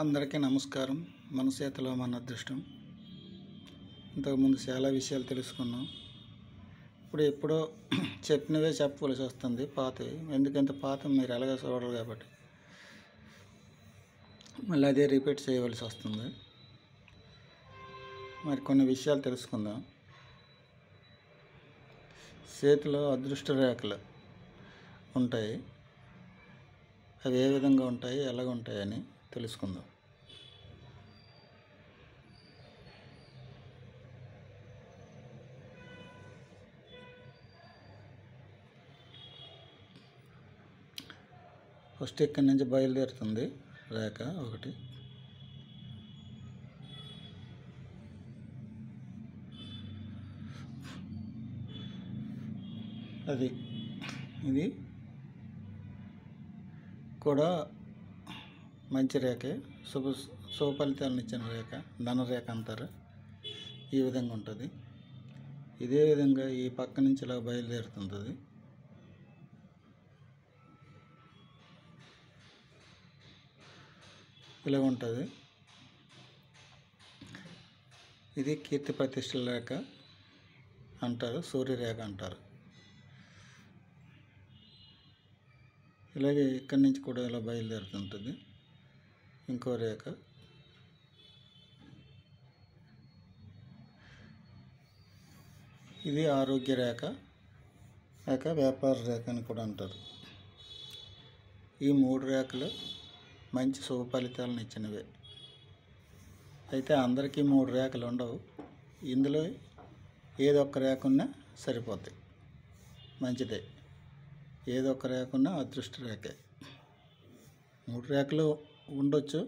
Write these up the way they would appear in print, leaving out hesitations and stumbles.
అందరికీ నమస్కారం. మన చేతిలో మన అదృష్టం. ఇంతకుముందు చాలా విషయాలు తెలుసుకున్నాం. ఇప్పుడు ఎప్పుడో చెప్పినవే చెప్పవలసి వస్తుంది పాతవి. ఎందుకంటే పాత మీరు ఎలాగో చూడరు కాబట్టి మళ్ళీ అదే రిపీట్ చేయవలసి వస్తుంది. మరి కొన్ని విషయాలు తెలుసుకుందాం. చేతిలో అదృష్ట రేఖలు ఉంటాయి. అవి ఏ విధంగా ఉంటాయి, ఎలాగ ఉంటాయని తెలుసుకుందాం. ఫస్ట్ ఇక్కడి నుంచి బయలుదేరుతుంది రేఖ ఒకటి. ఇది కూడా మంచి రేఖే, శుభ ఫలితాలను ఇచ్చిన రేఖ, ధనరేఖ అంటారు. ఈ విధంగా ఉంటుంది. ఇదే విధంగా ఈ పక్క నుంచి ఇలా బయలుదేరుతుంటుంది. ఇలా ఉంటుంది. ఇది కీర్తి ప్రతిష్టల రేఖ అంటారు, సూర్యరేఖ అంటారు. ఇలాగే ఇక్కడి నుంచి కూడా ఇలా బయలుదేరుతుంటుంది ఇంకో రేఖ. ఇది ఆరోగ్య రేఖ, వ్యాపార రేఖ అని కూడా అంటారు. ఈ మూడు రేఖలు మంచి శుభ ఫలితాలను ఇచ్చినవే. అయితే అందరికీ మూడు రేఖలు ఉండవు. ఇందులో ఏదో ఒక రేఖ ఉన్నా సరిపోతాయి, మంచిదే. ఏదో ఒక రేఖ ఉన్నా అదృష్ట రేఖే. మూడు రేఖలు ఉండొచ్చు,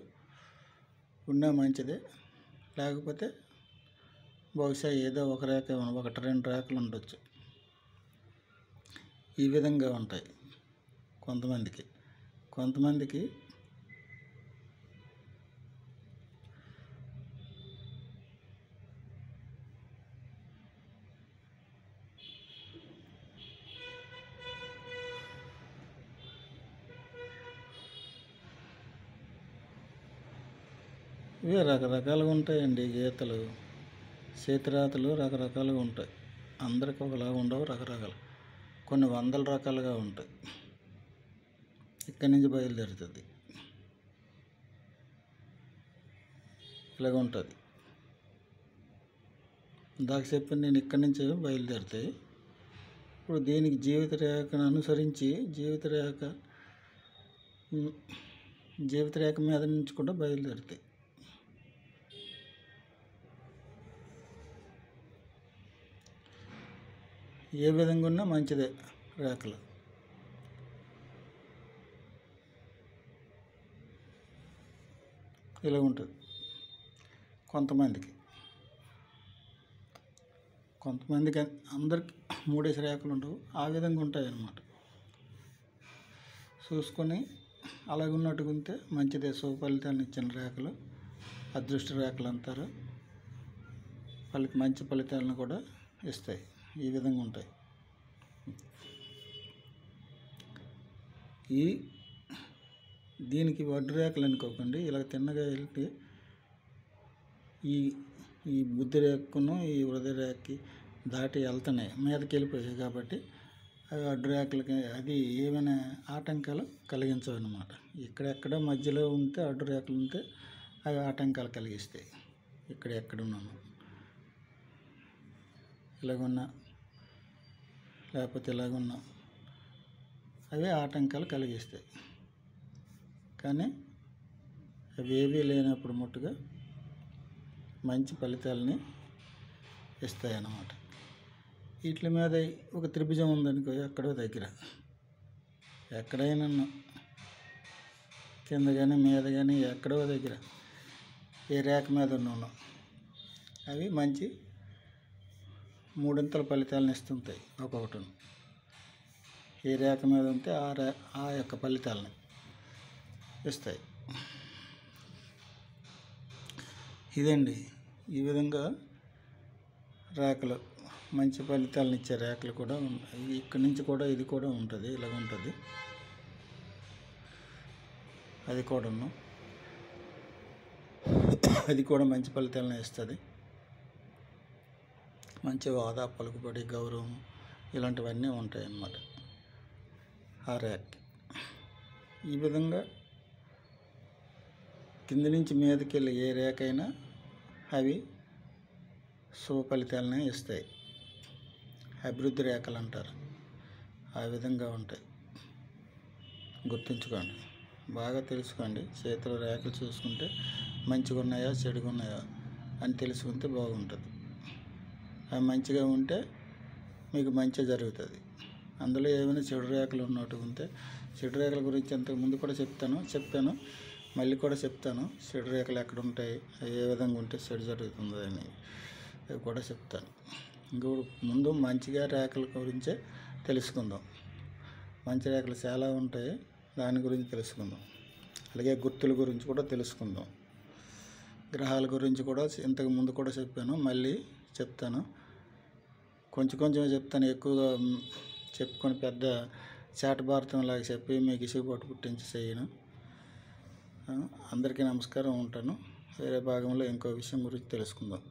ఉన్నా మంచిదే. లేకపోతే బహుశా ఏదో ఒక రేఖ, ఒకటి రెండు రేఖలు ఉండొచ్చు. ఈ విధంగా ఉంటాయి కొంతమందికి. ఇవి రకరకాలుగా ఉంటాయండి. గీతలు, చేతిరాతలు రకరకాలుగా ఉంటాయి. అందరికి ఒకలా ఉండవు, రకరకాలు. కొన్ని వందల రకాలుగా ఉంటాయి. ఇక్కడి నుంచి బయలుదేరుతుంది, ఇలాగ ఉంటుంది. ఇందాక చెప్పి నేను ఇక్కడి నుంచి బయలుదేరుతాయి. ఇప్పుడు దీనికి జీవిత రేఖను అనుసరించి జీవిత రేఖ మీద నుంచి కూడా బయలుదేరుతాయి. ఏ విధంగా ఉన్నా మంచిదే రేఖలు. ఇలా ఉంటుంది కొంతమందికి. అందరికి మూడేసి రేఖలు ఉండవు, ఆ విధంగా ఉంటాయి అన్నమాట. చూసుకొని అలాగున్నట్టుగా ఉంటే మంచిదే. శుభ ఫలితాలను ఇచ్చిన రేఖలు అదృష్ట రేఖలు అంటారు. మంచి ఫలితాలను కూడా ఇస్తాయి. ఈ విధంగా ఉంటాయి. దీనికి వడ్డు రేఖలు అనుకోకండి. ఇలా తిన్నగా వెళ్తే ఈ బుద్ధి రేఖను ఈ హృదయ రేఖకి దాటి వెళ్తున్నాయి, మీదకి వెళ్ళిపోయాయి. కాబట్టి అవి అడ్డు రేఖలకి అది ఏమైనా ఆటంకాలు కలిగించవు అన్నమాట. ఇక్కడెక్కడ మధ్యలో ఉంటే అడ్డు రేఖలు ఉంటే అవి ఆటంకాలు కలిగిస్తాయి. ఎక్కడున్నాను ఇలాగున్నా, లేకపోతే ఇలాగున్నా, అవి ఆటంకాలు కలిగిస్తాయి. కానీ అవి ఏవీ లేనప్పుడు మట్టుగా మంచి ఫలితాలని ఇస్తాయి అన్నమాట. వీటి మీద ఒక త్రిభుజం ఉందనుకో, ఎక్కడో దగ్గర, ఎక్కడైనా కింద కానీ మీద కానీ ఎక్కడో దగ్గర ఏ రేఖ మీద ఉన్నాను, అవి మంచి మూడింతల ఫలితాలను ఇస్తుంటాయి. ఒక్కొక్కటి ఏ రేఖ మీద ఉంటే ఆ యొక్క ఫలితాలని ఇస్తాయి. ఇదండి. ఈ విధంగా రేఖలు మంచి ఫలితాలను ఇచ్చే రేఖలు కూడా ఉన్నాయి. ఇక్కడి నుంచి కూడా ఇది కూడా ఉంటుంది, ఇలాగ ఉంటుంది. అది కూడాను అది కూడా మంచి ఫలితాలను ఇస్తుంది. మంచి హోదా, పలుకుబడి, గౌరవం ఇలాంటివన్నీ ఉంటాయి అన్నమాట ఆ ర్యాక్. ఈ విధంగా కింది నుంచి మీదకి వెళ్ళి ఏ ర్యాక్ అయినా అవి శుభ ఫలితాలనే ఇస్తాయి. అభివృద్ధి రేఖలు అంటారు. ఆ విధంగా ఉంటాయి. గుర్తుంచుకోండి, బాగా తెలుసుకోండి. చేతుల రేఖలు చూసుకుంటే మంచిగా ఉన్నాయా చెడుగా ఉన్నాయా అని తెలుసుకుంటే బాగుంటుంది. అవి మంచిగా ఉంటే మీకు మంచి జరుగుతుంది. అందులో ఏమైనా చెడు రేఖలు ఉన్నట్టు ఉంటే, చెడు రేఖల గురించి అంతకుముందు కూడా చెప్పాను, మళ్ళీ కూడా చెప్తాను. చెడు రేఖలు ఎక్కడ ఉంటాయి, ఏ విధంగా ఉంటే చెడు జరుగుతుందో అని అవి కూడా చెప్తాను. ఇంకొకటి ముందు మంచిగా రేఖల గురించే తెలుసుకుందాం. మంచి రేఖలు చాలా ఉంటాయి, దాని గురించి తెలుసుకుందాం. అలాగే గుర్తుల గురించి కూడా తెలుసుకుందాం. గ్రహాల గురించి కూడా ఇంతకు ముందు కూడా చెప్పాను, మళ్ళీ చెప్తాను. కొంచెం చెప్తాను, ఎక్కువగా చెప్పుకొని పెద్ద చాటభారతం లాగా చెప్పి మీకు ఇసుగుబాటు పుట్టించి చేయను. అందరికీ నమస్కారం, ఉంటాను. వేరే భాగంలో ఇంకో విషయం గురించి తెలుసుకుందాం.